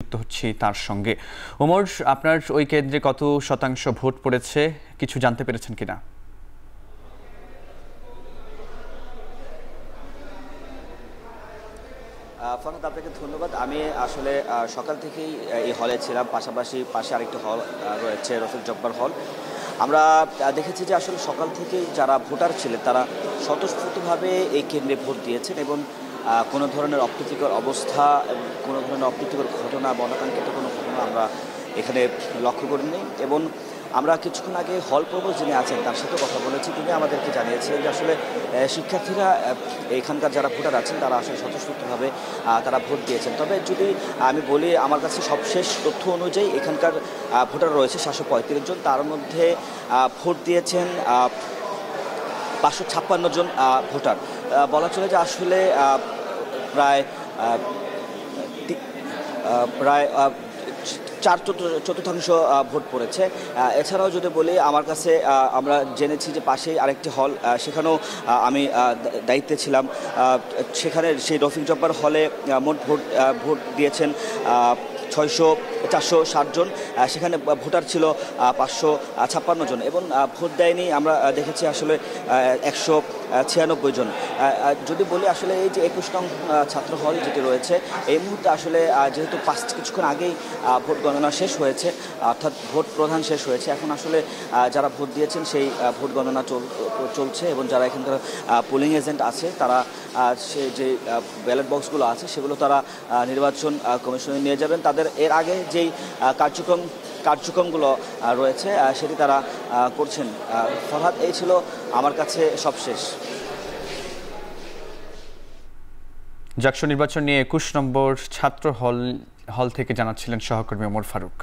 যুক্ত হচ্ছি তার সঙ্গে। ওমর, আপনার ওই কেন্দ্রে কত শতাংশ ভোট পড়েছে কিছু জানতে পেরেছেন কিনা? ফরহাদ, আপনাকে ধন্যবাদ। আমি আসলে সকাল থেকেই এই হলে ছিলাম, পাশাপাশি পাশে আরেকটি হল রয়েছে, রফিক জব্বার হল। আমরা দেখেছি যে আসলে সকাল থেকেই যারা ভোটার ছিলেন তারা স্বতঃস্ফূর্তভাবে এই কেন্দ্রে ভোট দিয়েছেন এবং কোনো ধরনের অপ্রীতিকর অবস্থা এবং কোনো ধরনের অপ্রীতিকর ঘটনা বা অনাকাঙ্ক্ষিত কোনো ঘটনা আমরা এখানে লক্ষ্য করিনি। এবং আমরা কিছুক্ষণ আগে হল প্রভোস্ট যিনি আছেন তার সাথে কথা বলেছি, তিনি আমাদেরকে জানিয়েছেন যে আসলে শিক্ষার্থীরা এখানকার যারা ভোটার আছেন তারা আসলে স্বতঃস্ফূর্তভাবে তারা ভোট দিয়েছেন। তবে যদি আমি বলি, আমার কাছে সবশেষ তথ্য অনুযায়ী এখানকার ভোটার রয়েছে 735 জন, তার মধ্যে ভোট দিয়েছেন 556 জন ভোটার। বলা চলে যে আসলে প্রায় প্রায় 4/4 ভোট পড়েছে। এছাড়াও যদি বলি, আমার কাছে আমরা জেনেছি যে পাশেই আরেকটি হল, সেখানেও আমি দায়িত্বে ছিলাম। সেখানে সেই রফিক জব্বার হলে মোট ভোট দিয়েছেন 460 জন। সেখানে ভোটার ছিল 556 জন এবং ভোট দেয়নি আমরা দেখেছি আসলে 196 জন। যদি বলি আসলে এই যে 21 নং ছাত্র হল যেটি রয়েছে, এই মুহূর্তে আসলে যেহেতু কিছুক্ষণ আগেই ভোট গণনা শেষ হয়েছে, অর্থাৎ ভোট প্রদান শেষ হয়েছে, এখন আসলে যারা ভোট দিয়েছেন সেই ভোট গণনা চলছে এবং যারা এখানকার পোলিং এজেন্ট আছে তারা যে ব্যালট বক্সগুলো আছে সেগুলো তারা নির্বাচন কমিশনে নিয়ে যাবেন। তাদের এর আগে যেই কার্যক্রমগুলো রয়েছে সেটি তারা করছেন। ফরহাদ, এই ছিল আমার কাছে সবশেষ। জাকসু নির্বাচন নিয়ে 21 নম্বর ছাত্র হল থেকে জানাচ্ছিলেন সহকর্মী ওমর ফারুক।